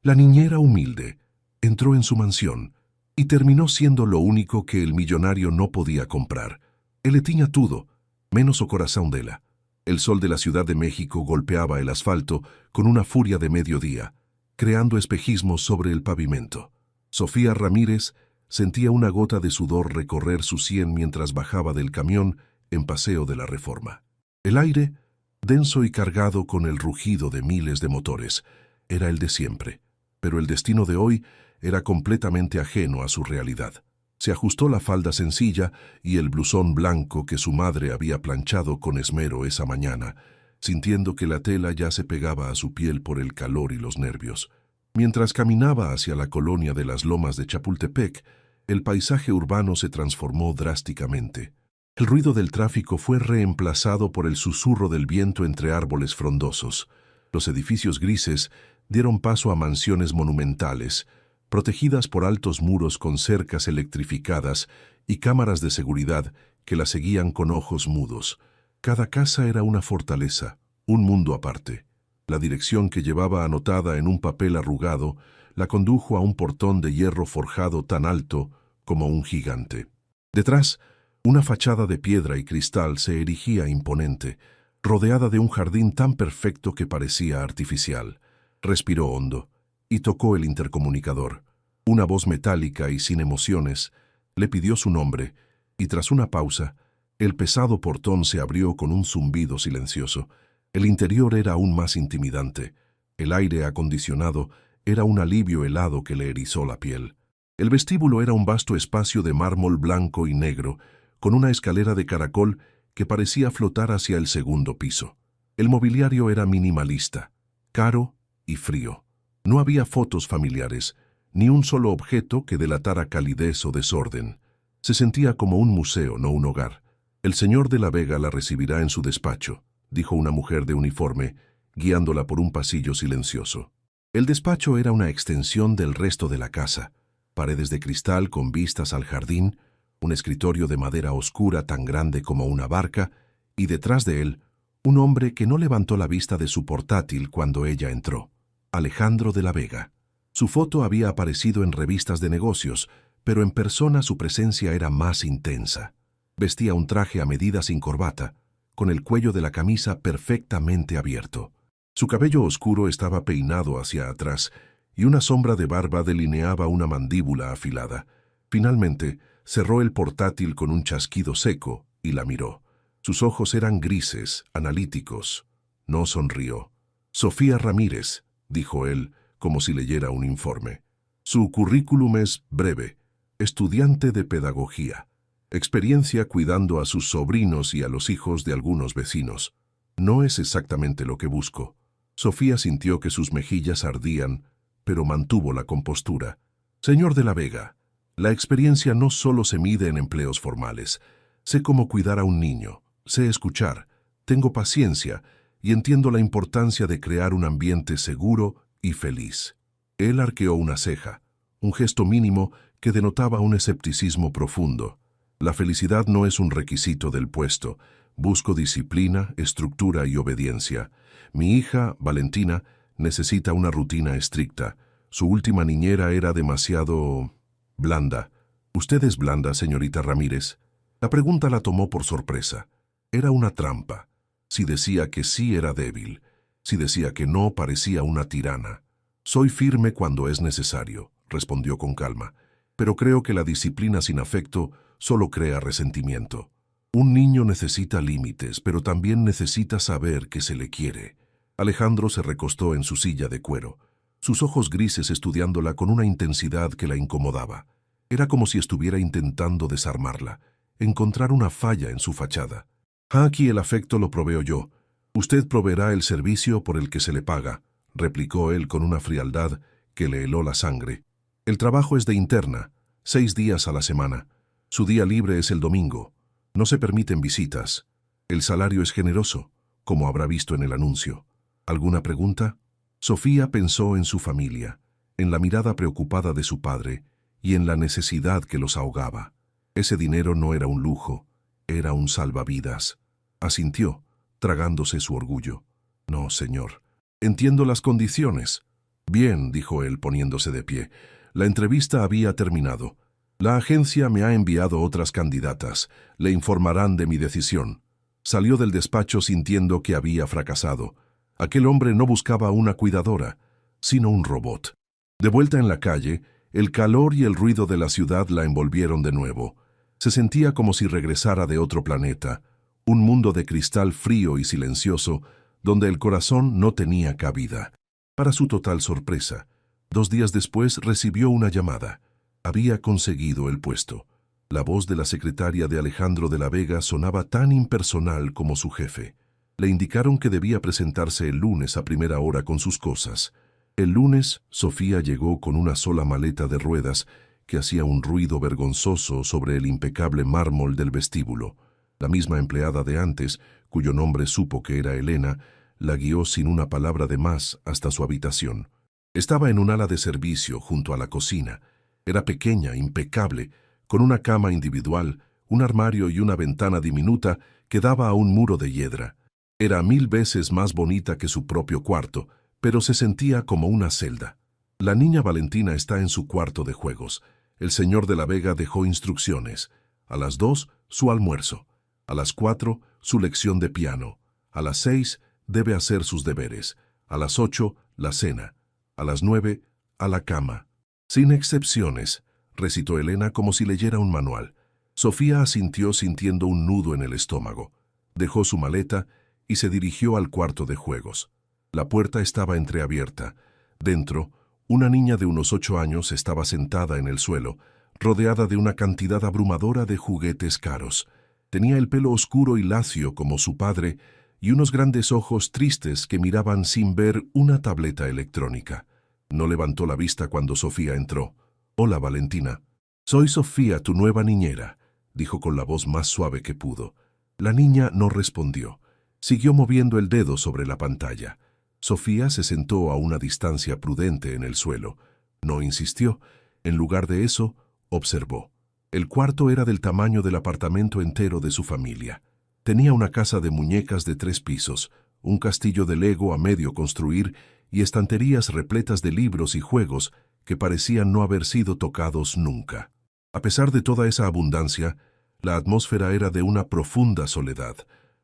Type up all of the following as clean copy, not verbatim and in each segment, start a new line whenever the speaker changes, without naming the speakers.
La niñera humilde entró en su mansión y terminó siendo lo único que el millonario no podía comprar. Ele tiña todo, menos o corazón dela. El sol de la Ciudad de México golpeaba el asfalto con una furia de mediodía, creando espejismos sobre el pavimento. Sofía Ramírez sentía una gota de sudor recorrer su sien mientras bajaba del camión en Paseo de la Reforma. El aire, denso y cargado con el rugido de miles de motores, era el de siempre, pero el destino de hoy era completamente ajeno a su realidad. Se ajustó la falda sencilla y el blusón blanco que su madre había planchado con esmero esa mañana, sintiendo que la tela ya se pegaba a su piel por el calor y los nervios. Mientras caminaba hacia la colonia de las Lomas de Chapultepec, el paisaje urbano se transformó drásticamente. El ruido del tráfico fue reemplazado por el susurro del viento entre árboles frondosos. Los edificios grises dieron paso a mansiones monumentales, protegidas por altos muros con cercas electrificadas y cámaras de seguridad que la seguían con ojos mudos. Cada casa era una fortaleza, un mundo aparte. La dirección que llevaba anotada en un papel arrugado la condujo a un portón de hierro forjado tan alto como un gigante. Detrás, una fachada de piedra y cristal se erigía imponente, rodeada de un jardín tan perfecto que parecía artificial. Respiró hondo y tocó el intercomunicador. Una voz metálica y sin emociones le pidió su nombre, y tras una pausa, el pesado portón se abrió con un zumbido silencioso. El interior era aún más intimidante. El aire acondicionado era un alivio helado que le erizó la piel. El vestíbulo era un vasto espacio de mármol blanco y negro, con una escalera de caracol que parecía flotar hacia el segundo piso. El mobiliario era minimalista, caro y frío. No había fotos familiares, ni un solo objeto que delatara calidez o desorden. Se sentía como un museo, no un hogar. «El señor de la Vega la recibirá en su despacho», dijo una mujer de uniforme, guiándola por un pasillo silencioso. El despacho era una extensión del resto de la casa. Paredes de cristal con vistas al jardín, un escritorio de madera oscura tan grande como una barca, y detrás de él, un hombre que no levantó la vista de su portátil cuando ella entró. Alejandro de la Vega. Su foto había aparecido en revistas de negocios, pero en persona su presencia era más intensa. Vestía un traje a medida sin corbata, con el cuello de la camisa perfectamente abierto. Su cabello oscuro estaba peinado hacia atrás, y una sombra de barba delineaba una mandíbula afilada. Finalmente, cerró el portátil con un chasquido seco y la miró. Sus ojos eran grises, analíticos. No sonrió. «Sofía Ramírez», dijo él, como si leyera un informe. Su currículum es breve. Estudiante de pedagogía. Experiencia cuidando a sus sobrinos y a los hijos de algunos vecinos. No es exactamente lo que busco. Sofía sintió que sus mejillas ardían, pero mantuvo la compostura. «Señor de la Vega, la experiencia no solo se mide en empleos formales. Sé cómo cuidar a un niño, sé escuchar, tengo paciencia y entiendo la importancia de crear un ambiente seguro y feliz». Él arqueó una ceja, un gesto mínimo que denotaba un escepticismo profundo. «La felicidad no es un requisito del puesto. Busco disciplina, estructura y obediencia. Mi hija, Valentina, necesita una rutina estricta. Su última niñera era demasiado blanda». «¿Usted es blanda, señorita Ramírez?» La pregunta la tomó por sorpresa. Era una trampa. Si decía que sí era débil. Si decía que no, parecía una tirana. «Soy firme cuando es necesario», respondió con calma, «pero creo que la disciplina sin afecto solo crea resentimiento. Un niño necesita límites, pero también necesita saber que se le quiere». Alejandro se recostó en su silla de cuero, sus ojos grises estudiándola con una intensidad que la incomodaba. Era como si estuviera intentando desarmarla, encontrar una falla en su fachada. «Aquí el afecto lo proveo yo. Usted proveerá el servicio por el que se le paga», replicó él con una frialdad que le heló la sangre. «El trabajo es de interna, 6 días a la semana. Su día libre es el domingo. No se permiten visitas. El salario es generoso, como habrá visto en el anuncio. ¿Alguna pregunta?» Sofía pensó en su familia, en la mirada preocupada de su padre y en la necesidad que los ahogaba. Ese dinero no era un lujo, era un salvavidas. Asintió, tragándose su orgullo. «No, señor. Entiendo las condiciones. Bien, dijo él poniéndose de pie. La entrevista había terminado. La agencia me ha enviado otras candidatas. Le informarán de mi decisión. Salió del despacho sintiendo que había fracasado. Aquel hombre no buscaba una cuidadora, sino un robot. De vuelta en la calle, el calor y el ruido de la ciudad la envolvieron de nuevo. Se sentía como si regresara de otro planeta, un mundo de cristal frío y silencioso, donde el corazón no tenía cabida. Para su total sorpresa, 2 días después recibió una llamada. Había conseguido el puesto. La voz de la secretaria de Alejandro de la Vega sonaba tan impersonal como su jefe. Le indicaron que debía presentarse el lunes a primera hora con sus cosas. El lunes, Sofía llegó con una sola maleta de ruedas que hacía un ruido vergonzoso sobre el impecable mármol del vestíbulo. La misma empleada de antes, cuyo nombre supo que era Elena, la guió sin una palabra de más hasta su habitación. Estaba en un ala de servicio junto a la cocina. Era pequeña, impecable, con una cama individual, un armario y una ventana diminuta que daba a un muro de hiedra. Era 1000 veces más bonita que su propio cuarto, pero se sentía como una celda. La niña Valentina está en su cuarto de juegos. El señor de la Vega dejó instrucciones. A las 2, su almuerzo. A las 4, su lección de piano. A las 6, debe hacer sus deberes. A las 8, la cena. A las 9, a la cama. Sin excepciones, recitó Elena como si leyera un manual. Sofía asintió sintiendo un nudo en el estómago. Dejó su maleta y se dirigió al cuarto de juegos. La puerta estaba entreabierta. Dentro, una niña de unos 8 años estaba sentada en el suelo, rodeada de una cantidad abrumadora de juguetes caros. Tenía el pelo oscuro y lacio como su padre y unos grandes ojos tristes que miraban sin ver una tableta electrónica. No levantó la vista cuando Sofía entró. «Hola, Valentina». «Soy Sofía, tu nueva niñera», dijo con la voz más suave que pudo. La niña no respondió. Siguió moviendo el dedo sobre la pantalla. Sofía se sentó a una distancia prudente en el suelo. No insistió. En lugar de eso, observó. El cuarto era del tamaño del apartamento entero de su familia. Tenía una casa de muñecas de 3 pisos, un castillo de Lego a medio construir y estanterías repletas de libros y juegos que parecían no haber sido tocados nunca. A pesar de toda esa abundancia, la atmósfera era de una profunda soledad.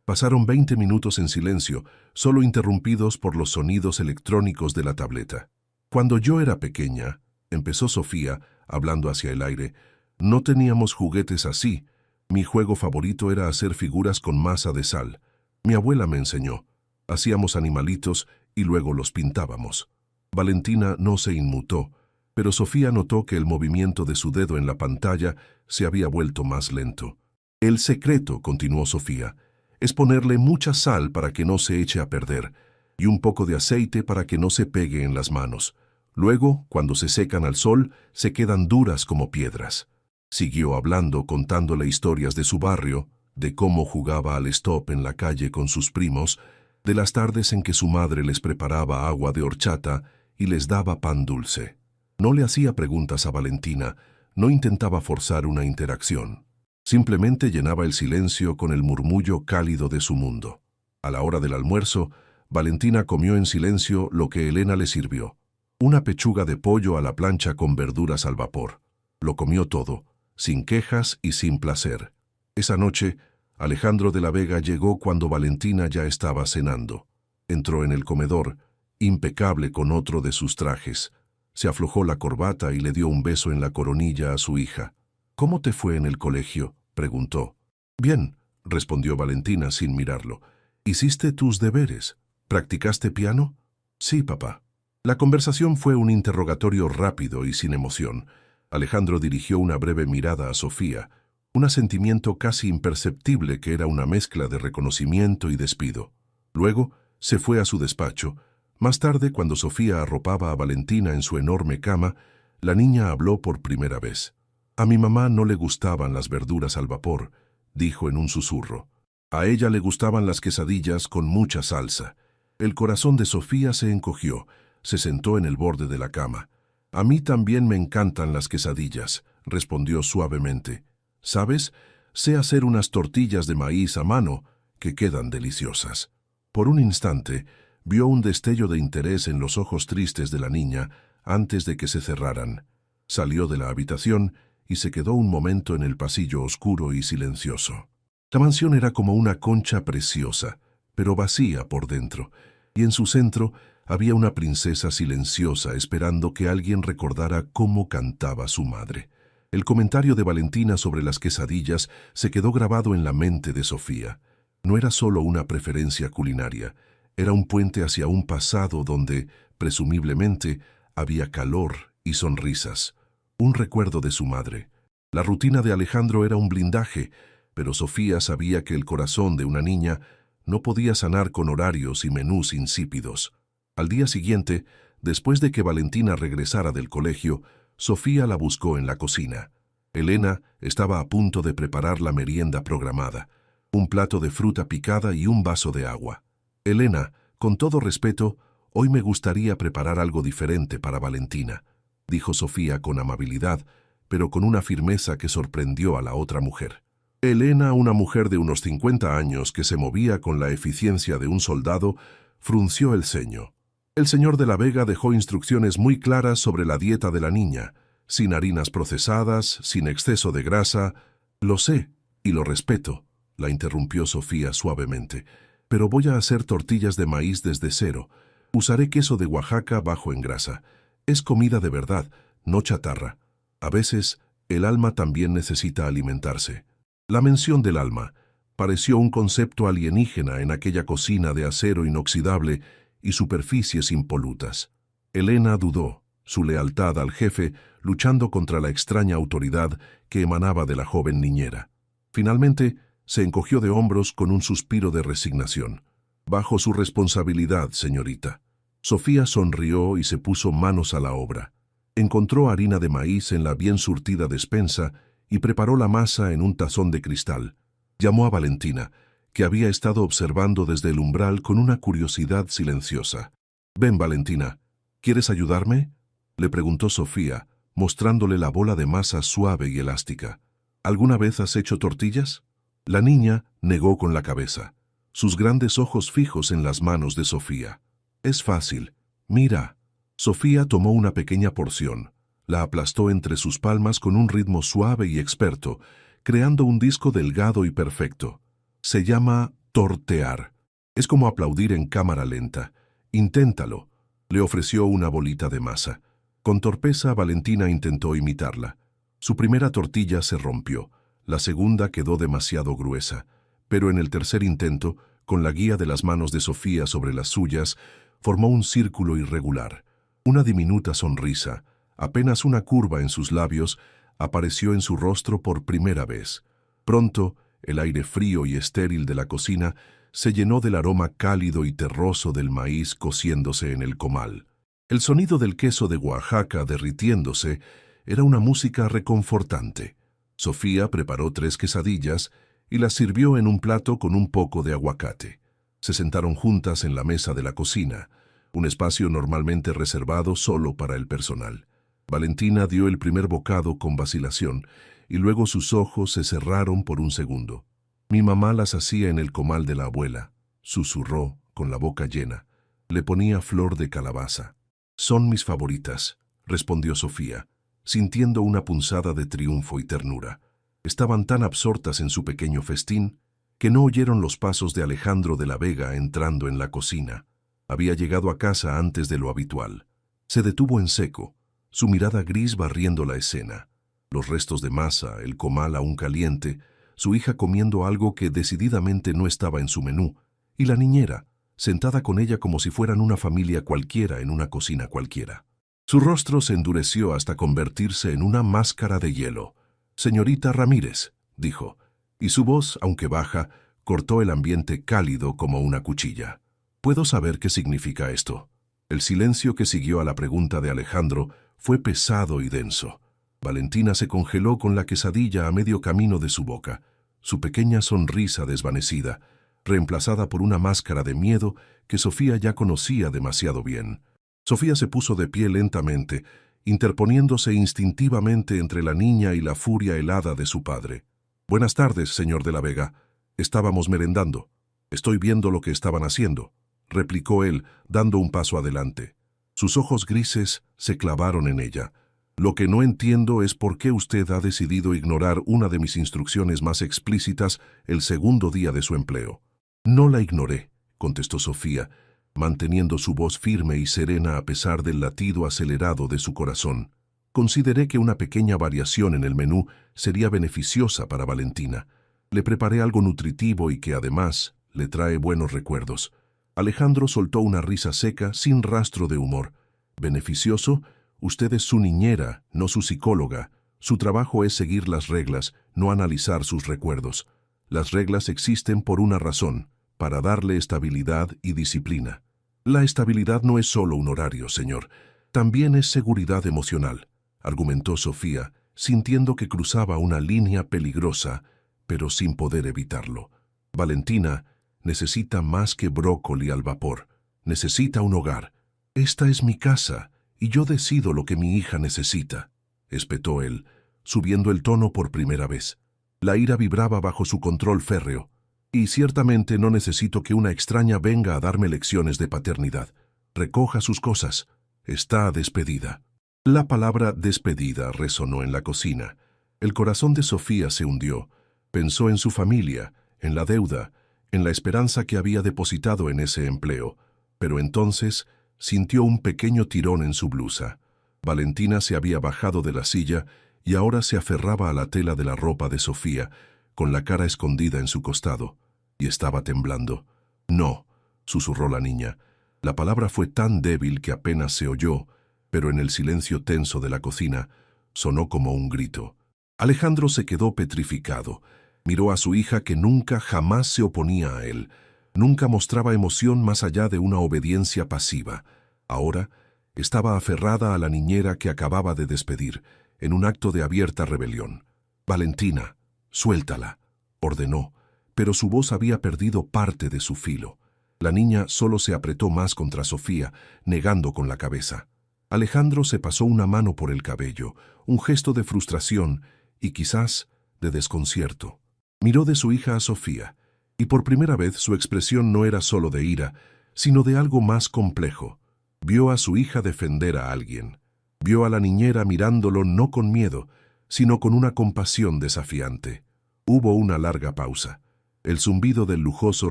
Pasaron 20 minutos en silencio, solo interrumpidos por los sonidos electrónicos de la tableta. «Cuando yo era pequeña», empezó Sofía, hablando hacia el aire, «no teníamos juguetes así. Mi juego favorito era hacer figuras con masa de sal. Mi abuela me enseñó. Hacíamos animalitos y luego los pintábamos». Valentina no se inmutó, pero Sofía notó que el movimiento de su dedo en la pantalla se había vuelto más lento. «El secreto», continuó Sofía, «es ponerle mucha sal para que no se eche a perder y un poco de aceite para que no se pegue en las manos. Luego, cuando se secan al sol, se quedan duras como piedras». Siguió hablando, contándole historias de su barrio, de cómo jugaba al stop en la calle con sus primos, de las tardes en que su madre les preparaba agua de horchata y les daba pan dulce. No le hacía preguntas a Valentina, no intentaba forzar una interacción. Simplemente llenaba el silencio con el murmullo cálido de su mundo. A la hora del almuerzo, Valentina comió en silencio lo que Elena le sirvió. Una pechuga de pollo a la plancha con verduras al vapor. Lo comió todo, sin quejas y sin placer. Esa noche, Alejandro de la Vega llegó cuando Valentina ya estaba cenando. Entró en el comedor, impecable con otro de sus trajes. Se aflojó la corbata y le dio un beso en la coronilla a su hija. «¿Cómo te fue en el colegio?», preguntó. «Bien», respondió Valentina sin mirarlo. «¿Hiciste tus deberes? ¿Practicaste piano?» «Sí, papá». La conversación fue un interrogatorio rápido y sin emoción. Alejandro dirigió una breve mirada a Sofía, un asentimiento casi imperceptible que era una mezcla de reconocimiento y despido. Luego se fue a su despacho. Más tarde, cuando Sofía arropaba a Valentina en su enorme cama, la niña habló por primera vez. «A mi mamá no le gustaban las verduras al vapor», dijo en un susurro. A ella le gustaban las quesadillas con mucha salsa. El corazón de Sofía se encogió, se sentó en el borde de la cama. «A mí también me encantan las quesadillas», respondió suavemente. «¿Sabes? Sé hacer unas tortillas de maíz a mano que quedan deliciosas». Por un instante, Vio un destello de interés en los ojos tristes de la niña antes de que se cerraran. Salió de la habitación y se quedó un momento en el pasillo oscuro y silencioso. La mansión era como una concha preciosa, pero vacía por dentro, y en su centro había una princesa silenciosa esperando que alguien recordara cómo cantaba su madre. El comentario de Valentina sobre las quesadillas se quedó grabado en la mente de Sofía. No era solo una preferencia culinaria, era un puente hacia un pasado donde, presumiblemente, había calor y sonrisas, un recuerdo de su madre. La rutina de Alejandro era un blindaje, pero Sofía sabía que el corazón de una niña no podía sanar con horarios y menús insípidos. Al día siguiente, después de que Valentina regresara del colegio, Sofía la buscó en la cocina. Elena estaba a punto de preparar la merienda programada, un plato de fruta picada y un vaso de agua. Elena, con todo respeto, hoy me gustaría preparar algo diferente para Valentina, dijo Sofía con amabilidad, pero con una firmeza que sorprendió a la otra mujer. Elena, una mujer de unos 50 años que se movía con la eficiencia de un soldado, frunció el ceño. El señor de la Vega dejó instrucciones muy claras sobre la dieta de la niña, sin harinas procesadas, sin exceso de grasa. Lo sé y lo respeto, la interrumpió Sofía suavemente, pero voy a hacer tortillas de maíz desde cero. Usaré queso de Oaxaca bajo en grasa. Es comida de verdad, no chatarra. A veces, el alma también necesita alimentarse. La mención del alma pareció un concepto alienígena en aquella cocina de acero inoxidable y superficies impolutas. Elena dudó, su lealtad al jefe luchando contra la extraña autoridad que emanaba de la joven niñera. Finalmente, se encogió de hombros con un suspiro de resignación. Bajo su responsabilidad, señorita. Sofía sonrió y se puso manos a la obra. Encontró harina de maíz en la bien surtida despensa y preparó la masa en un tazón de cristal. Llamó a Valentina, que había estado observando desde el umbral con una curiosidad silenciosa. «Ven, Valentina, ¿quieres ayudarme?», le preguntó Sofía, mostrándole la bola de masa suave y elástica. «¿Alguna vez has hecho tortillas?». La niña negó con la cabeza, sus grandes ojos fijos en las manos de Sofía. «Es fácil. Mira». Sofía tomó una pequeña porción, la aplastó entre sus palmas con un ritmo suave y experto, creando un disco delgado y perfecto. Se llama tortear. Es como aplaudir en cámara lenta. Inténtalo. Le ofreció una bolita de masa. Con torpeza, Valentina intentó imitarla. Su primera tortilla se rompió. La segunda quedó demasiado gruesa. Pero en el tercer intento, con la guía de las manos de Sofía sobre las suyas, formó un círculo irregular. Una diminuta sonrisa, apenas una curva en sus labios, apareció en su rostro por primera vez. Pronto, el aire frío y estéril de la cocina se llenó del aroma cálido y terroso del maíz cociéndose en el comal. El sonido del queso de Oaxaca derritiéndose era una música reconfortante. Sofía preparó 3 quesadillas y las sirvió en un plato con un poco de aguacate. Se sentaron juntas en la mesa de la cocina, un espacio normalmente reservado solo para el personal. Valentina dio el primer bocado con vacilación, y luego sus ojos se cerraron por un segundo. «Mi mamá las hacía en el comal de la abuela», susurró, con la boca llena. Le ponía flor de calabaza. «Son mis favoritas», respondió Sofía, sintiendo una punzada de triunfo y ternura. Estaban tan absortas en su pequeño festín que no oyeron los pasos de Alejandro de la Vega entrando en la cocina. Había llegado a casa antes de lo habitual. Se detuvo en seco, su mirada gris barriendo la escena. Los restos de masa, el comal aún caliente, su hija comiendo algo que decididamente no estaba en su menú, y la niñera, sentada con ella como si fueran una familia cualquiera en una cocina cualquiera. Su rostro se endureció hasta convertirse en una máscara de hielo. «Señorita Ramírez», dijo, y su voz, aunque baja, cortó el ambiente cálido como una cuchilla. «¿Puedo saber qué significa esto?». El silencio que siguió a la pregunta de Alejandro fue pesado y denso. Valentina se congeló con la quesadilla a medio camino de su boca, su pequeña sonrisa desvanecida, reemplazada por una máscara de miedo que Sofía ya conocía demasiado bien. Sofía se puso de pie lentamente, interponiéndose instintivamente entre la niña y la furia helada de su padre. «Buenas tardes, señor de la Vega. Estábamos merendando. Estoy viendo lo que estaban haciendo». replicó él, dando un paso adelante. Sus ojos grises se clavaron en ella. Lo que no entiendo es por qué usted ha decidido ignorar una de mis instrucciones más explícitas el segundo día de su empleo. No la ignoré, contestó Sofía, manteniendo su voz firme y serena a pesar del latido acelerado de su corazón. Consideré que una pequeña variación en el menú sería beneficiosa para Valentina. Le preparé algo nutritivo y que además le trae buenos recuerdos. Alejandro soltó una risa seca, sin rastro de humor. ¿Beneficioso? Usted es su niñera, no su psicóloga. Su trabajo es seguir las reglas, no analizar sus recuerdos. Las reglas existen por una razón, para darle estabilidad y disciplina. La estabilidad no es solo un horario, señor. También es seguridad emocional, argumentó Sofía, sintiendo que cruzaba una línea peligrosa, pero sin poder evitarlo. Valentina necesita más que brócoli al vapor. Necesita un hogar. Esta es mi casa, y yo decido lo que mi hija necesita, espetó él, subiendo el tono por primera vez. La ira vibraba bajo su control férreo. Y ciertamente no necesito que una extraña venga a darme lecciones de paternidad. Recoja sus cosas. Está despedida. La palabra despedida resonó en la cocina. El corazón de Sofía se hundió. Pensó en su familia, en la deuda, en la esperanza que había depositado en ese empleo. Pero entonces sintió un pequeño tirón en su blusa. Valentina se había bajado de la silla y ahora se aferraba a la tela de la ropa de Sofía, con la cara escondida en su costado, y estaba temblando. «No», susurró la niña. La palabra fue tan débil que apenas se oyó, pero en el silencio tenso de la cocina sonó como un grito. Alejandro se quedó petrificado. Miró a su hija que nunca, jamás se oponía a él. Nunca mostraba emoción más allá de una obediencia pasiva. Ahora estaba aferrada a la niñera que acababa de despedir, en un acto de abierta rebelión. «Valentina, suéltala», ordenó, pero su voz había perdido parte de su filo. La niña solo se apretó más contra Sofía, negando con la cabeza. Alejandro se pasó una mano por el cabello, un gesto de frustración y quizás de desconcierto. Miró de su hija a Sofía, y por primera vez su expresión no era solo de ira, sino de algo más complejo. Vio a su hija defender a alguien. Vio a la niñera mirándolo no con miedo, sino con una compasión desafiante. Hubo una larga pausa. El zumbido del lujoso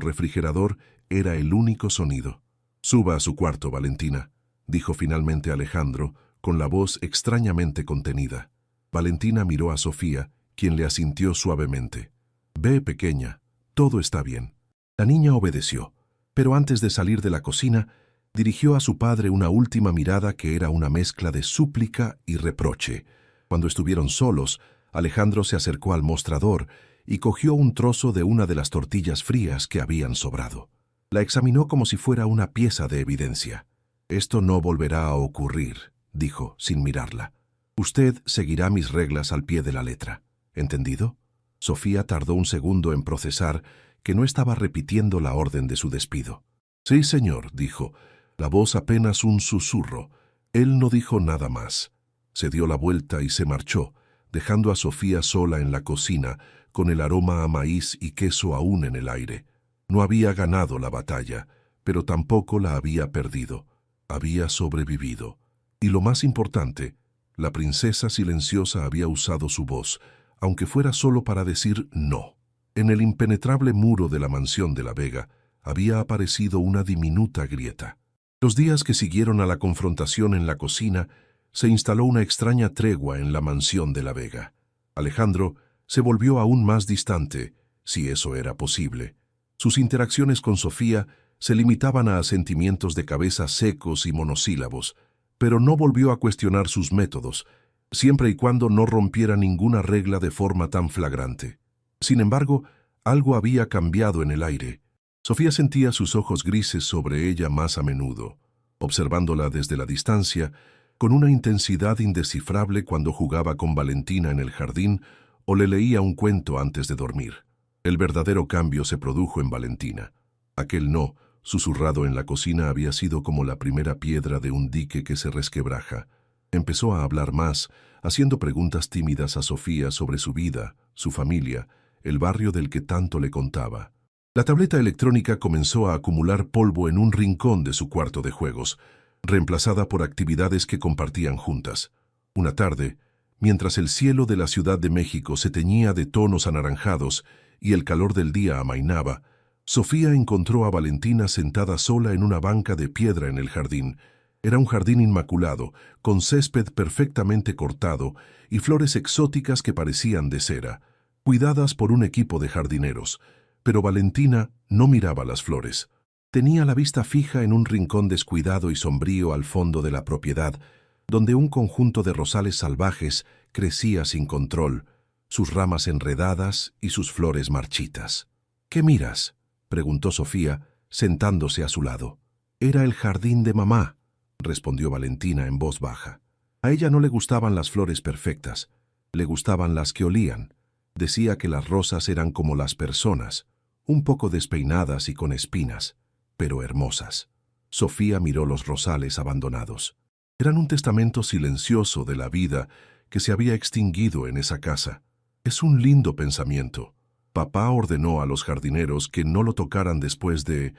refrigerador era el único sonido. «Suba a su cuarto, Valentina», dijo finalmente Alejandro, con la voz extrañamente contenida. Valentina miró a Sofía, quien le asintió suavemente. «Ve, pequeña, todo está bien». La niña obedeció, pero antes de salir de la cocina, dirigió a su padre una última mirada que era una mezcla de súplica y reproche. Cuando estuvieron solos, Alejandro se acercó al mostrador y cogió un trozo de una de las tortillas frías que habían sobrado. La examinó como si fuera una pieza de evidencia. «Esto no volverá a ocurrir», dijo, sin mirarla. «Usted seguirá mis reglas al pie de la letra. ¿Entendido?» Sofía tardó un segundo en procesar que no estaba repitiendo la orden de su despido. «Sí, señor», dijo, la voz apenas un susurro. Él no dijo nada más. Se dio la vuelta y se marchó, dejando a Sofía sola en la cocina, con el aroma a maíz y queso aún en el aire. No había ganado la batalla, pero tampoco la había perdido. Había sobrevivido. Y lo más importante, la princesa silenciosa había usado su voz, aunque fuera solo para decir no. En el impenetrable muro de la mansión de la Vega había aparecido una diminuta grieta. Los días que siguieron a la confrontación en la cocina, se instaló una extraña tregua en la mansión de la Vega. Alejandro se volvió aún más distante, si eso era posible. Sus interacciones con Sofía se limitaban a asentimientos de cabeza secos y monosílabos, pero no volvió a cuestionar sus métodos, siempre y cuando no rompiera ninguna regla de forma tan flagrante. Sin embargo, algo había cambiado en el aire. Sofía sentía sus ojos grises sobre ella más a menudo, observándola desde la distancia, con una intensidad indescifrable cuando jugaba con Valentina en el jardín o le leía un cuento antes de dormir. El verdadero cambio se produjo en Valentina. Aquel no, susurrado en la cocina, había sido como la primera piedra de un dique que se resquebraja. Empezó a hablar más, haciendo preguntas tímidas a Sofía sobre su vida, su familia, el barrio del que tanto le contaba. La tableta electrónica comenzó a acumular polvo en un rincón de su cuarto de juegos, reemplazada por actividades que compartían juntas. Una tarde, mientras el cielo de la Ciudad de México se teñía de tonos anaranjados y el calor del día amainaba, Sofía encontró a Valentina sentada sola en una banca de piedra en el jardín. Era un jardín inmaculado, con césped perfectamente cortado y flores exóticas que parecían de cera, cuidadas por un equipo de jardineros. Pero Valentina no miraba las flores. Tenía la vista fija en un rincón descuidado y sombrío al fondo de la propiedad, donde un conjunto de rosales salvajes crecía sin control, sus ramas enredadas y sus flores marchitas. «¿Qué miras?», preguntó Sofía, sentándose a su lado. «Era el jardín de mamá», respondió Valentina en voz baja. A ella no le gustaban las flores perfectas, le gustaban las que olían. Decía que las rosas eran como las personas, un poco despeinadas y con espinas, pero hermosas. Sofía miró los rosales abandonados. Eran un testamento silencioso de la vida que se había extinguido en esa casa. Es un lindo pensamiento. Papá ordenó a los jardineros que no lo tocaran después de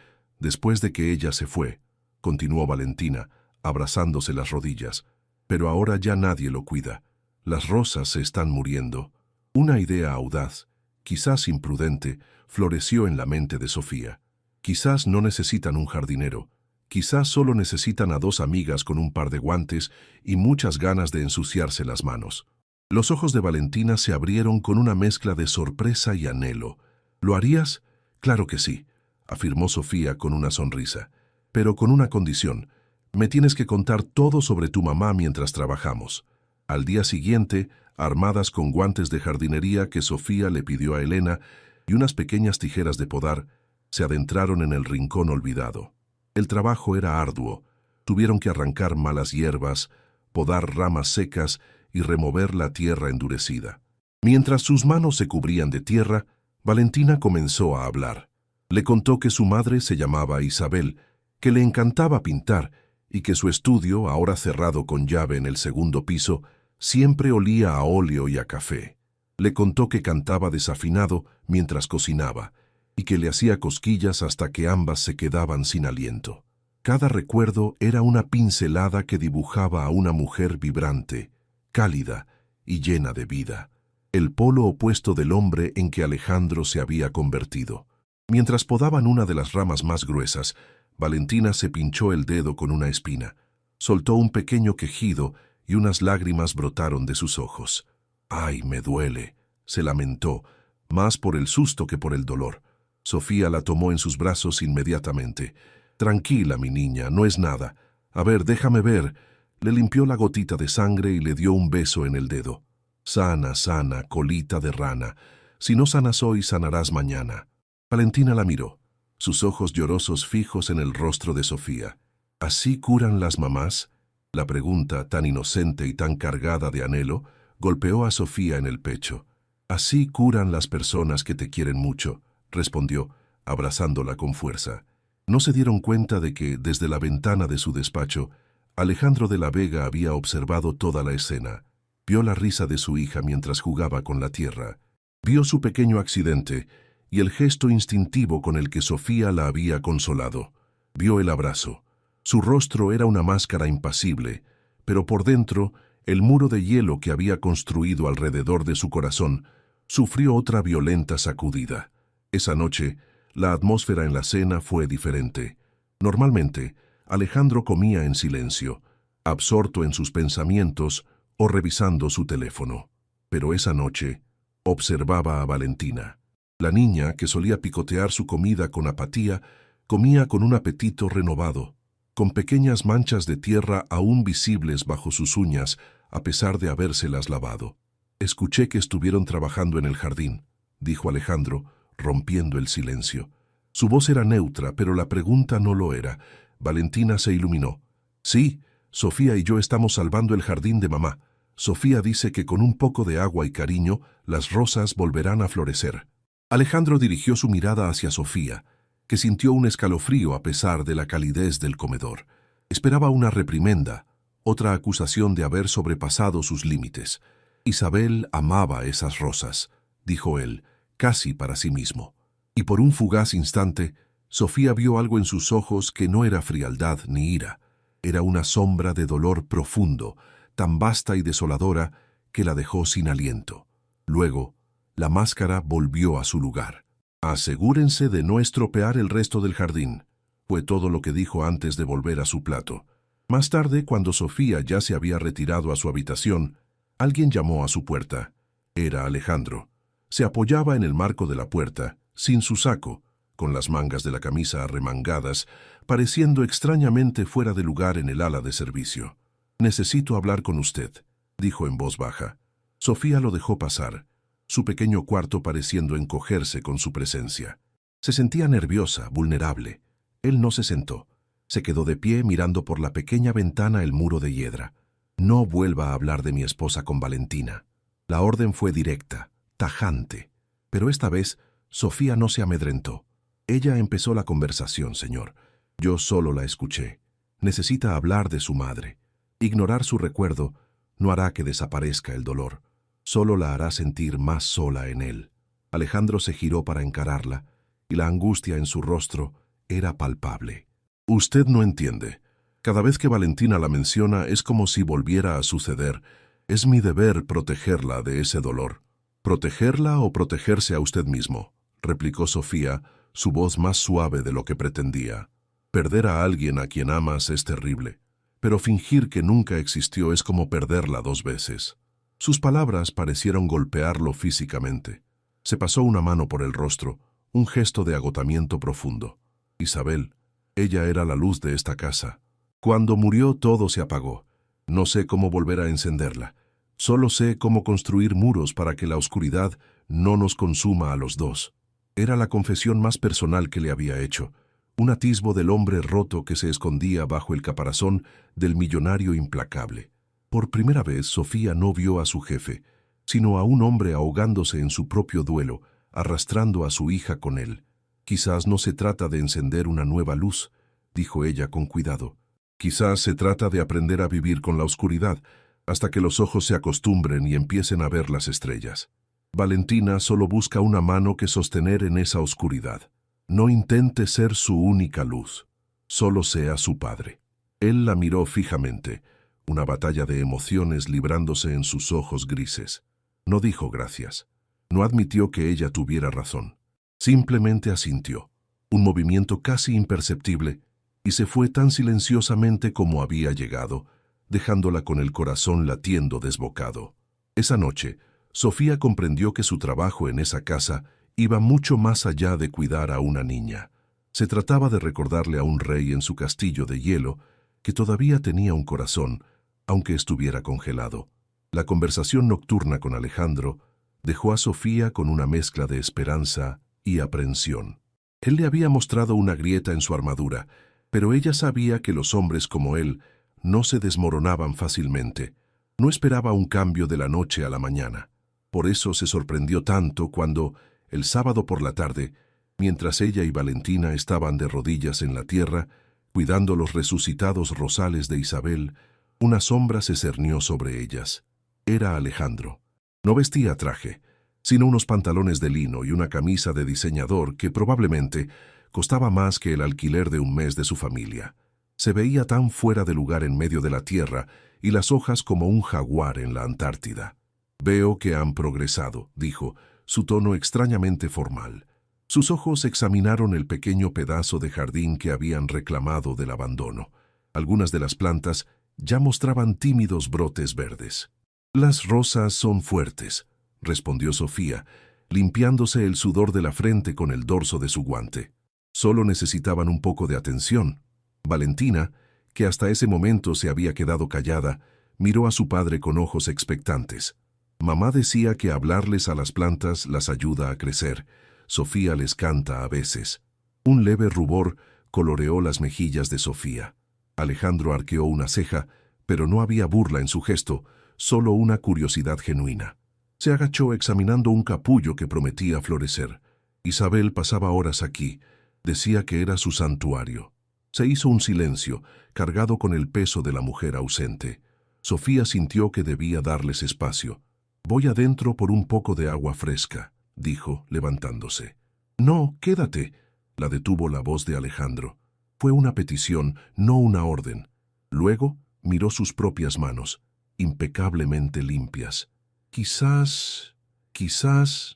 que ella se fue, continuó Valentina, abrazándose las rodillas. Pero ahora ya nadie lo cuida. Las rosas se están muriendo. Una idea audaz, quizás imprudente, floreció en la mente de Sofía. Quizás no necesitan un jardinero. Quizás solo necesitan a dos amigas con un par de guantes y muchas ganas de ensuciarse las manos. Los ojos de Valentina se abrieron con una mezcla de sorpresa y anhelo. «¿Lo harías?». «Claro que sí», afirmó Sofía con una sonrisa. «Pero con una condición. Me tienes que contar todo sobre tu mamá mientras trabajamos». Al día siguiente, armadas con guantes de jardinería que Sofía le pidió a Elena y unas pequeñas tijeras de podar, se adentraron en el rincón olvidado. El trabajo era arduo. Tuvieron que arrancar malas hierbas, podar ramas secas y remover la tierra endurecida. Mientras sus manos se cubrían de tierra, Valentina comenzó a hablar. Le contó que su madre se llamaba Isabel, que le encantaba pintar y que su estudio, ahora cerrado con llave en el segundo piso, siempre olía a óleo y a café. Le contó que cantaba desafinado mientras cocinaba y que le hacía cosquillas hasta que ambas se quedaban sin aliento. Cada recuerdo era una pincelada que dibujaba a una mujer vibrante, cálida y llena de vida, el polo opuesto del hombre en que Alejandro se había convertido. Mientras podaban una de las ramas más gruesas, Valentina se pinchó el dedo con una espina, soltó un pequeño quejido y unas lágrimas brotaron de sus ojos. «Ay, me duele», se lamentó, más por el susto que por el dolor. Sofía la tomó en sus brazos inmediatamente. «Tranquila, mi niña, no es nada. A ver, déjame ver». Le limpió la gotita de sangre y le dio un beso en el dedo. «Sana, sana, colita de rana. Si no sanas hoy, sanarás mañana». Valentina la miró, sus ojos llorosos fijos en el rostro de Sofía. «¿Así curan las mamás?». La pregunta, tan inocente y tan cargada de anhelo, golpeó a Sofía en el pecho. «Así curan las personas que te quieren mucho», respondió, abrazándola con fuerza. No se dieron cuenta de que, desde la ventana de su despacho, Alejandro de la Vega había observado toda la escena. Vio la risa de su hija mientras jugaba con la tierra. Vio su pequeño accidente y el gesto instintivo con el que Sofía la había consolado. Vio el abrazo. Su rostro era una máscara impasible, pero por dentro, el muro de hielo que había construido alrededor de su corazón sufrió otra violenta sacudida. Esa noche, la atmósfera en la cena fue diferente. Normalmente, Alejandro comía en silencio, absorto en sus pensamientos o revisando su teléfono. Pero esa noche, observaba a Valentina. La niña, que solía picotear su comida con apatía, comía con un apetito renovado, con pequeñas manchas de tierra aún visibles bajo sus uñas, a pesar de habérselas lavado. «Escuché que estuvieron trabajando en el jardín», dijo Alejandro, rompiendo el silencio. Su voz era neutra, pero la pregunta no lo era. Valentina se iluminó. «Sí, Sofía y yo estamos salvando el jardín de mamá. Sofía dice que con un poco de agua y cariño, las rosas volverán a florecer». Alejandro dirigió su mirada hacia Sofía, que sintió un escalofrío a pesar de la calidez del comedor. Esperaba una reprimenda, otra acusación de haber sobrepasado sus límites. «Isabel amaba esas rosas», dijo él, casi para sí mismo. Y por un fugaz instante, Sofía vio algo en sus ojos que no era frialdad ni ira. Era una sombra de dolor profundo, tan vasta y desoladora que la dejó sin aliento. Luego, la máscara volvió a su lugar. «Asegúrense de no estropear el resto del jardín», fue todo lo que dijo antes de volver a su plato. Más tarde, cuando Sofía ya se había retirado a su habitación, alguien llamó a su puerta. Era Alejandro. Se apoyaba en el marco de la puerta, sin su saco, con las mangas de la camisa arremangadas, pareciendo extrañamente fuera de lugar en el ala de servicio. «Necesito hablar con usted», dijo en voz baja. Sofía lo dejó pasar, su pequeño cuarto pareciendo encogerse con su presencia. Se sentía nerviosa, vulnerable. Él no se sentó. Se quedó de pie mirando por la pequeña ventana el muro de hiedra. «No vuelva a hablar de mi esposa con Valentina». La orden fue directa, tajante. Pero esta vez, Sofía no se amedrentó. «Ella empezó la conversación, señor. Yo solo la escuché. Necesita hablar de su madre. Ignorar su recuerdo no hará que desaparezca el dolor. Solo la hará sentir más sola en él». Alejandro se giró para encararla, y la angustia en su rostro era palpable. «Usted no entiende. Cada vez que Valentina la menciona es como si volviera a suceder. Es mi deber protegerla de ese dolor». «¿Protegerla o protegerse a usted mismo?», replicó Sofía, su voz más suave de lo que pretendía. «Perder a alguien a quien amas es terrible, pero fingir que nunca existió es como perderla 2 veces». Sus palabras parecieron golpearlo físicamente. Se pasó una mano por el rostro, un gesto de agotamiento profundo. «Isabel, ella era la luz de esta casa. Cuando murió todo se apagó. No sé cómo volver a encenderla. Solo sé cómo construir muros para que la oscuridad no nos consuma a los dos». Era la confesión más personal que le había hecho, un atisbo del hombre roto que se escondía bajo el caparazón del millonario implacable. Por primera vez, Sofía no vio a su jefe, sino a un hombre ahogándose en su propio duelo, arrastrando a su hija con él. «Quizás no se trata de encender una nueva luz», dijo ella con cuidado. «Quizás se trata de aprender a vivir con la oscuridad, hasta que los ojos se acostumbren y empiecen a ver las estrellas. Valentina solo busca una mano que sostener en esa oscuridad. No intente ser su única luz. Solo sea su padre». Él la miró fijamente, una batalla de emociones librándose en sus ojos grises. No dijo gracias. No admitió que ella tuviera razón. Simplemente asintió, un movimiento casi imperceptible, y se fue tan silenciosamente como había llegado, dejándola con el corazón latiendo desbocado. Esa noche, Sofía comprendió que su trabajo en esa casa iba mucho más allá de cuidar a una niña. Se trataba de recordarle a un rey en su castillo de hielo que todavía tenía un corazón, aunque estuviera congelado. La conversación nocturna con Alejandro dejó a Sofía con una mezcla de esperanza y aprensión. Él le había mostrado una grieta en su armadura, pero ella sabía que los hombres como él no se desmoronaban fácilmente. No esperaba un cambio de la noche a la mañana. Por eso se sorprendió tanto cuando, el sábado por la tarde, mientras ella y Valentina estaban de rodillas en la tierra, cuidando los resucitados rosales de Isabel, una sombra se cernió sobre ellas. Era Alejandro. No vestía traje, sino unos pantalones de lino y una camisa de diseñador que probablemente costaba más que el alquiler de un mes de su familia. Se veía tan fuera de lugar en medio de la tierra y las hojas como un jaguar en la Antártida. «Veo que han progresado», dijo, su tono extrañamente formal. Sus ojos examinaron el pequeño pedazo de jardín que habían reclamado del abandono. Algunas de las plantas ya mostraban tímidos brotes verdes. «Las rosas son fuertes», respondió Sofía, limpiándose el sudor de la frente con el dorso de su guante. «Solo necesitaban un poco de atención». Valentina, que hasta ese momento se había quedado callada, miró a su padre con ojos expectantes. «Mamá decía que hablarles a las plantas las ayuda a crecer. Sofía les canta a veces». Un leve rubor coloreó las mejillas de Sofía. Alejandro arqueó una ceja, pero no había burla en su gesto, solo una curiosidad genuina. Se agachó examinando un capullo que prometía florecer. Isabel pasaba horas aquí. Decía que era su santuario. Se hizo un silencio, cargado con el peso de la mujer ausente. Sofía sintió que debía darles espacio. «Voy adentro por un poco de agua fresca», dijo, levantándose. No, quédate, la detuvo la voz de Alejandro. Fue una petición, no una orden. Luego miró sus propias manos, impecablemente limpias. Quizás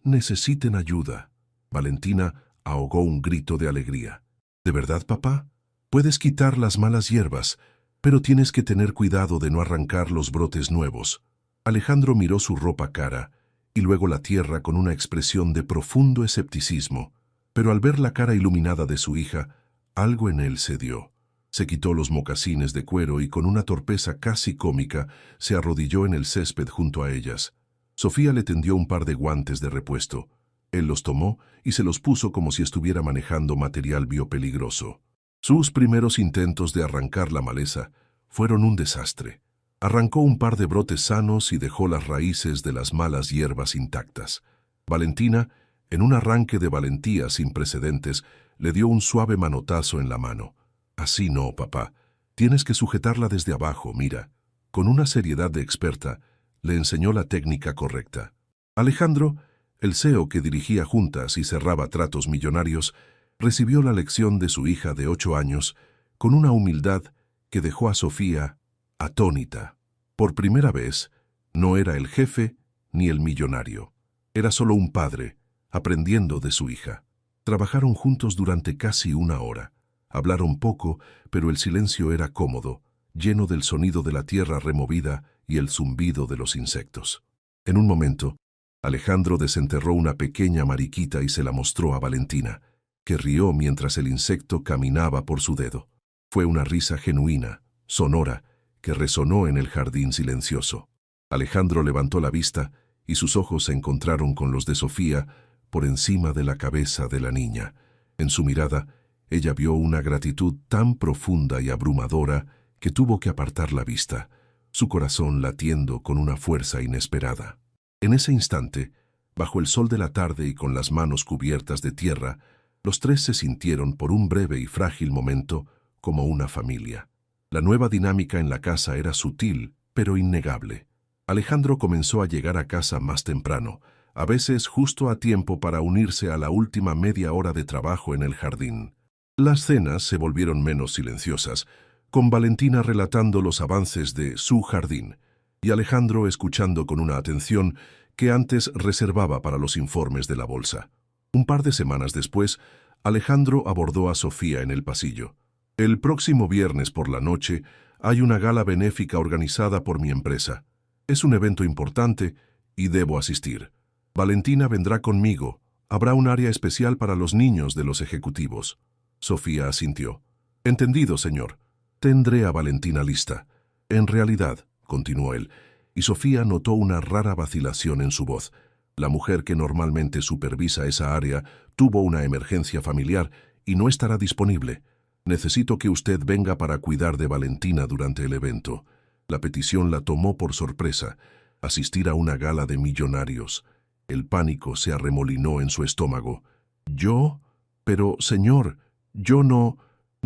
necesiten ayuda. Valentina ahogó un grito de alegría. ¿De verdad, papá? Puedes quitar las malas hierbas, pero tienes que tener cuidado de no arrancar los brotes nuevos. Alejandro miró su ropa cara y luego la tierra con una expresión de profundo escepticismo, pero al ver la cara iluminada de su hija, algo en él cedió. Se quitó los mocasines de cuero y con una torpeza casi cómica se arrodilló en el césped junto a ellas. Sofía le tendió un par de guantes de repuesto. Él los tomó y se los puso como si estuviera manejando material biopeligroso. Sus primeros intentos de arrancar la maleza fueron un desastre. Arrancó un par de brotes sanos y dejó las raíces de las malas hierbas intactas. Valentina, en un arranque de valentía sin precedentes, le dio un suave manotazo en la mano. Así no, papá. Tienes que sujetarla desde abajo, mira. Con una seriedad de experta, le enseñó la técnica correcta. Alejandro, el CEO que dirigía juntas y cerraba tratos millonarios, recibió la lección de su hija de 8 años con una humildad que dejó a Sofía atónita. Por primera vez, no era el jefe ni el millonario. Era solo un padre, aprendiendo de su hija. Trabajaron juntos durante casi 1 hora. Hablaron poco, pero el silencio era cómodo, lleno del sonido de la tierra removida y el zumbido de los insectos. En un momento, Alejandro desenterró una pequeña mariquita y se la mostró a Valentina, que rió mientras el insecto caminaba por su dedo. Fue una risa genuina, sonora, que resonó en el jardín silencioso. Alejandro levantó la vista y sus ojos se encontraron con los de Sofía por encima de la cabeza de la niña. En su mirada, ella vio una gratitud tan profunda y abrumadora que tuvo que apartar la vista, su corazón latiendo con una fuerza inesperada. En ese instante, bajo el sol de la tarde y con las manos cubiertas de tierra, los tres se sintieron por un breve y frágil momento como una familia. La nueva dinámica en la casa era sutil, pero innegable. Alejandro comenzó a llegar a casa más temprano, a veces justo a tiempo para unirse a la última media hora de trabajo en el jardín. Las cenas se volvieron menos silenciosas, con Valentina relatando los avances de su jardín y Alejandro escuchando con una atención que antes reservaba para los informes de la bolsa. Un par de semanas después, Alejandro abordó a Sofía en el pasillo. El próximo viernes por la noche hay una gala benéfica organizada por mi empresa. Es un evento importante y debo asistir. Valentina vendrá conmigo. Habrá un área especial para los niños de los ejecutivos. Sofía asintió. Entendido, señor. Tendré a Valentina lista. En realidad, continuó él, y Sofía notó una rara vacilación en su voz. La mujer que normalmente supervisa esa área tuvo una emergencia familiar y no estará disponible. Necesito que usted venga para cuidar de Valentina durante el evento. La petición la tomó por sorpresa. Asistir a una gala de millonarios. El pánico se arremolinó en su estómago. ¿Yo? Pero, señor, yo no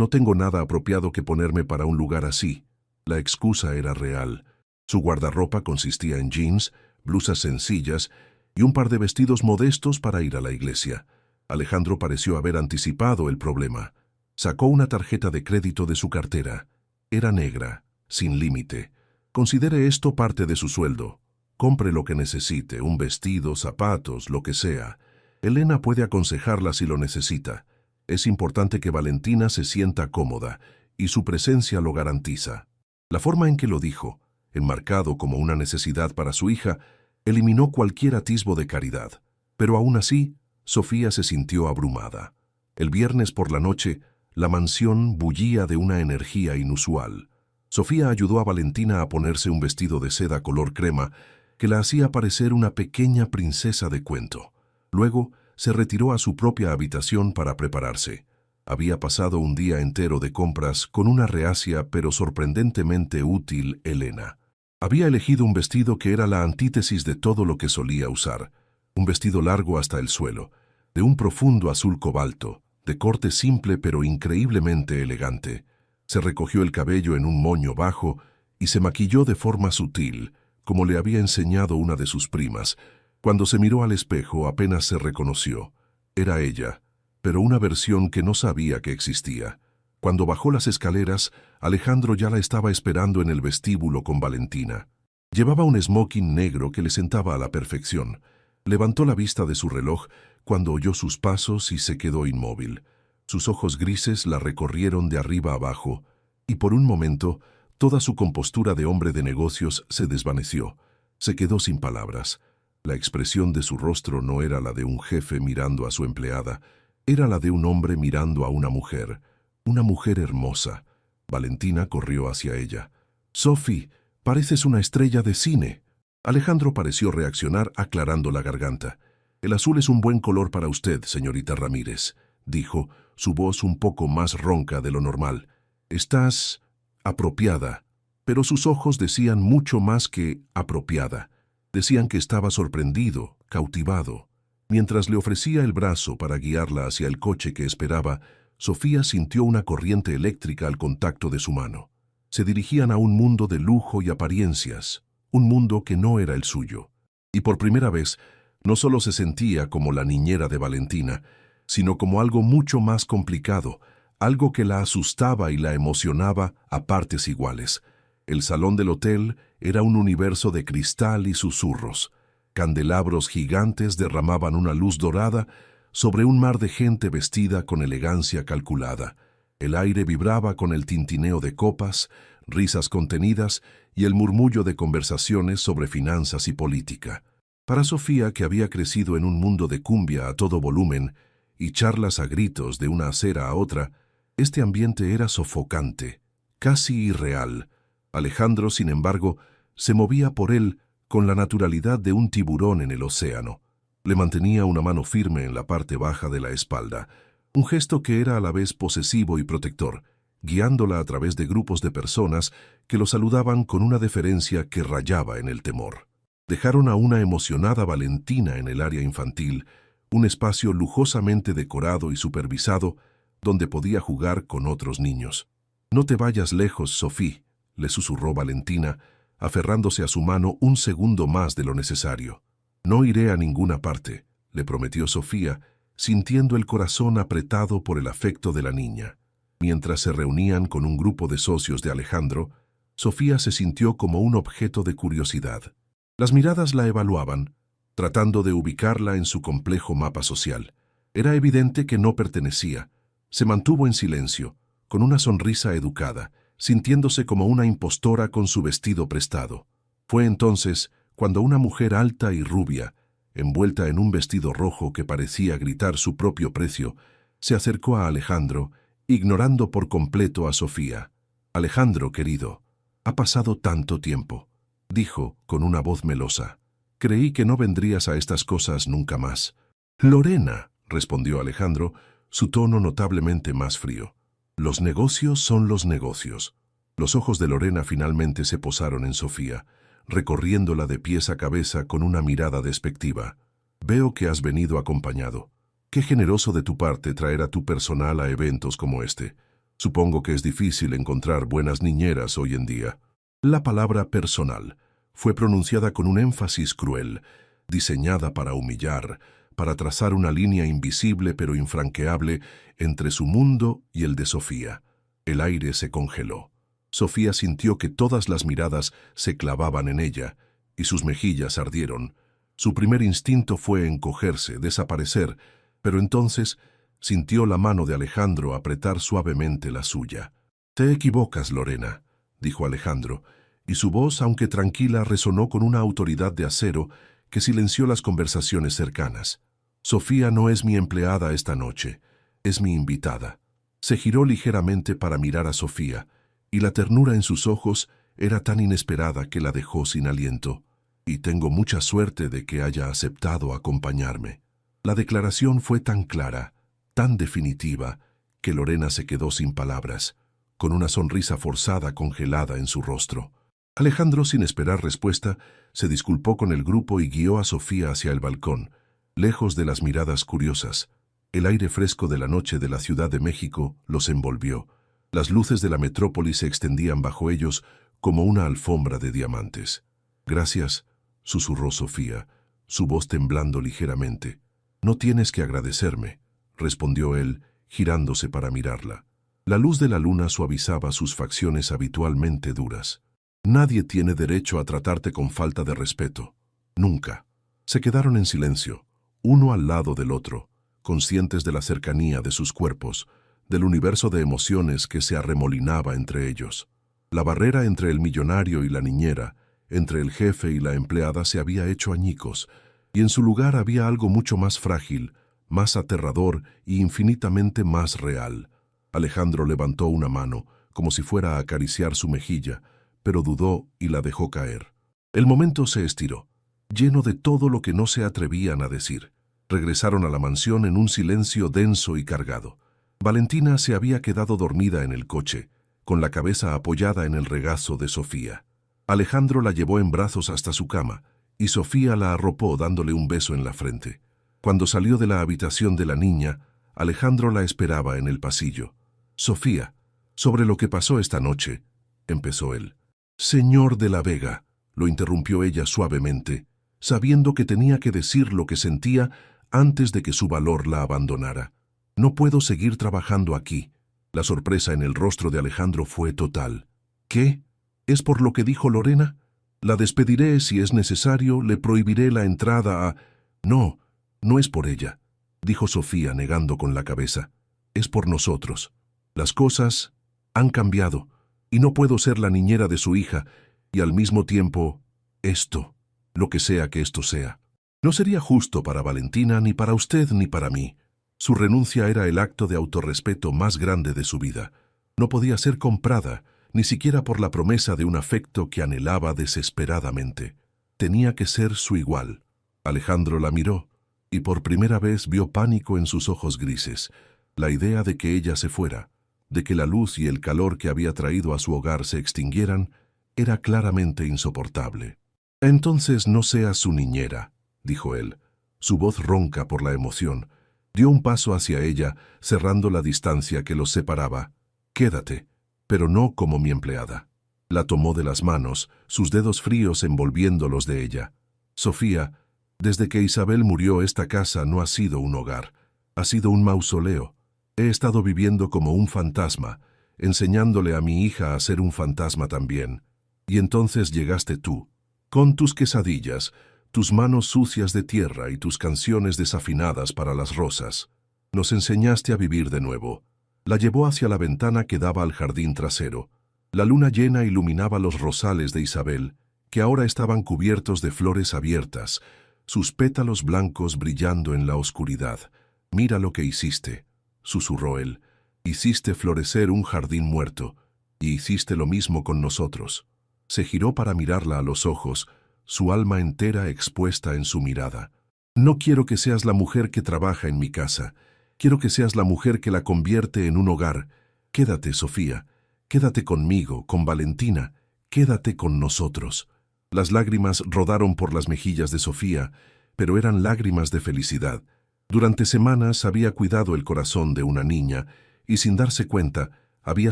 tengo nada apropiado que ponerme para un lugar así. La excusa era real. Su guardarropa consistía en jeans, blusas sencillas y un par de vestidos modestos para ir a la iglesia. Alejandro pareció haber anticipado el problema. Sacó una tarjeta de crédito de su cartera. Era negra, sin límite. Considere esto parte de su sueldo. Compre lo que necesite, un vestido, zapatos, lo que sea. Elena puede aconsejarla si lo necesita. Es importante que Valentina se sienta cómoda, y su presencia lo garantiza. La forma en que lo dijo, enmarcado como una necesidad para su hija, eliminó cualquier atisbo de caridad. Pero aún así, Sofía se sintió abrumada. El viernes por la noche, la mansión bullía de una energía inusual. Sofía ayudó a Valentina a ponerse un vestido de seda color crema que la hacía parecer una pequeña princesa de cuento. Luego, se retiró a su propia habitación para prepararse. Había pasado un día entero de compras con una reacia pero sorprendentemente útil Elena. Había elegido un vestido que era la antítesis de todo lo que solía usar. Un vestido largo hasta el suelo, de un profundo azul cobalto, de corte simple pero increíblemente elegante. Se recogió el cabello en un moño bajo y se maquilló de forma sutil, como le había enseñado una de sus primas. Cuando se miró al espejo apenas se reconoció. Era ella, pero una versión que no sabía que existía. Cuando bajó las escaleras, Alejandro ya la estaba esperando en el vestíbulo con Valentina. Llevaba un smoking negro que le sentaba a la perfección. Levantó la vista de su reloj cuando oyó sus pasos y se quedó inmóvil. Sus ojos grises la recorrieron de arriba abajo, y por un momento toda su compostura de hombre de negocios se desvaneció. Se quedó sin palabras. La expresión de su rostro no era la de un jefe mirando a su empleada, era la de un hombre mirando a una mujer hermosa. Valentina corrió hacia ella. «Sophie, pareces una estrella de cine». Alejandro pareció reaccionar aclarando la garganta. «El azul es un buen color para usted, señorita Ramírez», dijo, su voz un poco más ronca de lo normal. «Estás apropiada». Pero sus ojos decían mucho más que apropiada. Decían que estaba sorprendido, cautivado. Mientras le ofrecía el brazo para guiarla hacia el coche que esperaba, Sofía sintió una corriente eléctrica al contacto de su mano. Se dirigían a un mundo de lujo y apariencias, un mundo que no era el suyo. Y por primera vez, no solo se sentía como la niñera de Valentina, sino como algo mucho más complicado, algo que la asustaba y la emocionaba a partes iguales. El salón del hotel era un universo de cristal y susurros. Candelabros gigantes derramaban una luz dorada sobre un mar de gente vestida con elegancia calculada. El aire vibraba con el tintineo de copas, risas contenidas y el murmullo de conversaciones sobre finanzas y política. Para Sofía, que había crecido en un mundo de cumbia a todo volumen y charlas a gritos de una acera a otra, este ambiente era sofocante, casi irreal. Alejandro, sin embargo, se movía por él con la naturalidad de un tiburón en el océano. Le mantenía una mano firme en la parte baja de la espalda, un gesto que era a la vez posesivo y protector, guiándola a través de grupos de personas que lo saludaban con una deferencia que rayaba en el temor. Dejaron a una emocionada Valentina en el área infantil, un espacio lujosamente decorado y supervisado donde podía jugar con otros niños. «No te vayas lejos, Sophie», le susurró Valentina, aferrándose a su mano un segundo más de lo necesario. «No iré a ninguna parte», le prometió Sofía, sintiendo el corazón apretado por el afecto de la niña. Mientras se reunían con un grupo de socios de Alejandro, Sofía se sintió como un objeto de curiosidad. Las miradas la evaluaban, tratando de ubicarla en su complejo mapa social. Era evidente que no pertenecía. Se mantuvo en silencio, con una sonrisa educada, sintiéndose como una impostora con su vestido prestado. Fue entonces cuando una mujer alta y rubia, envuelta en un vestido rojo que parecía gritar su propio precio, se acercó a Alejandro, ignorando por completo a Sofía. «Alejandro, querido, ha pasado tanto tiempo», dijo con una voz melosa. «Creí que no vendrías a estas cosas nunca más». «Lorena», respondió Alejandro, su tono notablemente más frío. «Los negocios son los negocios». Los ojos de Lorena finalmente se posaron en Sofía, recorriéndola de pies a cabeza con una mirada despectiva. «Veo que has venido acompañado. Qué generoso de tu parte traer a tu personal a eventos como este. Supongo que es difícil encontrar buenas niñeras hoy en día». La palabra personal fue pronunciada con un énfasis cruel, diseñada para humillar, para trazar una línea invisible pero infranqueable entre su mundo y el de Sofía. El aire se congeló. Sofía sintió que todas las miradas se clavaban en ella, y sus mejillas ardieron. Su primer instinto fue encogerse, desaparecer, pero entonces sintió la mano de Alejandro apretar suavemente la suya. «Te equivocas, Lorena», dijo Alejandro, y su voz, aunque tranquila, resonó con una autoridad de acero que silenció las conversaciones cercanas. «Sofía no es mi empleada esta noche, es mi invitada». Se giró ligeramente para mirar a Sofía, y la ternura en sus ojos era tan inesperada que la dejó sin aliento. «Y tengo mucha suerte de que haya aceptado acompañarme». La declaración fue tan clara, tan definitiva, que Lorena se quedó sin palabras, con una sonrisa forzada congelada en su rostro. Alejandro, sin esperar respuesta, se disculpó con el grupo y guió a Sofía hacia el balcón, lejos de las miradas curiosas. El aire fresco de la noche de la Ciudad de México los envolvió. Las luces de la metrópoli se extendían bajo ellos como una alfombra de diamantes. «Gracias», susurró Sofía, su voz temblando ligeramente. «No tienes que agradecerme», respondió él, girándose para mirarla. La luz de la luna suavizaba sus facciones habitualmente duras. Nadie tiene derecho a tratarte con falta de respeto. Nunca. Se quedaron en silencio, uno al lado del otro, conscientes de la cercanía de sus cuerpos, del universo de emociones que se arremolinaba entre ellos. La barrera entre el millonario y la niñera, entre el jefe y la empleada se había hecho añicos, y en su lugar había algo mucho más frágil, más aterrador y infinitamente más real. Alejandro levantó una mano, como si fuera a acariciar su mejilla, pero dudó y la dejó caer. El momento se estiró, lleno de todo lo que no se atrevían a decir. Regresaron a la mansión en un silencio denso y cargado. Valentina se había quedado dormida en el coche, con la cabeza apoyada en el regazo de Sofía. Alejandro la llevó en brazos hasta su cama, y Sofía la arropó dándole un beso en la frente. Cuando salió de la habitación de la niña, Alejandro la esperaba en el pasillo. «Sofía, sobre lo que pasó esta noche», empezó él. «Señor de la Vega», lo interrumpió ella suavemente, sabiendo que tenía que decir lo que sentía antes de que su valor la abandonara. «No puedo seguir trabajando aquí». La sorpresa en el rostro de Alejandro fue total. «¿Qué? ¿Es por lo que dijo Lorena? La despediré si es necesario, le prohibiré la entrada a...» «No, no es por ella», dijo Sofía negando con la cabeza. «Es por nosotros. Las cosas han cambiado, y no puedo ser la niñera de su hija, y al mismo tiempo, esto, lo que sea que esto sea. No sería justo para Valentina, ni para usted, ni para mí. Su renuncia era el acto de autorrespeto más grande de su vida. No podía ser comprada, ni siquiera por la promesa de un afecto que anhelaba desesperadamente. Tenía que ser su igual». Alejandro la miró, y por primera vez vio pánico en sus ojos grises. La idea de que ella se fuera, de que la luz y el calor que había traído a su hogar se extinguieran, era claramente insoportable. «Entonces no seas su niñera», dijo él. Su voz ronca por la emoción. Dio un paso hacia ella, cerrando la distancia que los separaba. «Quédate, pero no como mi empleada». La tomó de las manos, sus dedos fríos envolviéndolos de ella. «Sofía, desde que Isabel murió, esta casa no ha sido un hogar, ha sido un mausoleo. He estado viviendo como un fantasma, enseñándole a mi hija a ser un fantasma también. Y entonces llegaste tú, con tus quesadillas, tus manos sucias de tierra y tus canciones desafinadas para las rosas. Nos enseñaste a vivir de nuevo». La llevó hacia la ventana que daba al jardín trasero. La luna llena iluminaba los rosales de Isabel, que ahora estaban cubiertos de flores abiertas, sus pétalos blancos brillando en la oscuridad. «Mira lo que hiciste», susurró él. «Hiciste florecer un jardín muerto, y hiciste lo mismo con nosotros». Se giró para mirarla a los ojos, su alma entera expuesta en su mirada. «No quiero que seas la mujer que trabaja en mi casa. Quiero que seas la mujer que la convierte en un hogar. Quédate, Sofía. Quédate conmigo, con Valentina. Quédate con nosotros». Las lágrimas rodaron por las mejillas de Sofía, pero eran lágrimas de felicidad. Durante semanas había cuidado el corazón de una niña y, sin darse cuenta, había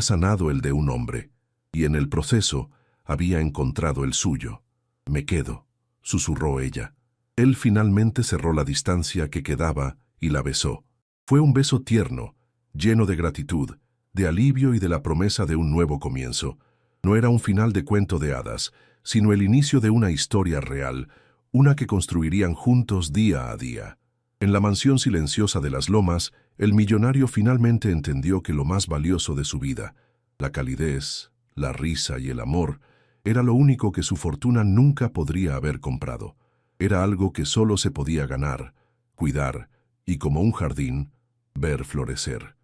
sanado el de un hombre. Y en el proceso había encontrado el suyo. «Me quedo», susurró ella. Él finalmente cerró la distancia que quedaba y la besó. Fue un beso tierno, lleno de gratitud, de alivio y de la promesa de un nuevo comienzo. No era un final de cuento de hadas, sino el inicio de una historia real, una que construirían juntos día a día. En la mansión silenciosa de las Lomas, el millonario finalmente entendió que lo más valioso de su vida, la calidez, la risa y el amor, era lo único que su fortuna nunca podría haber comprado. Era algo que solo se podía ganar, cuidar y, como un jardín, ver florecer.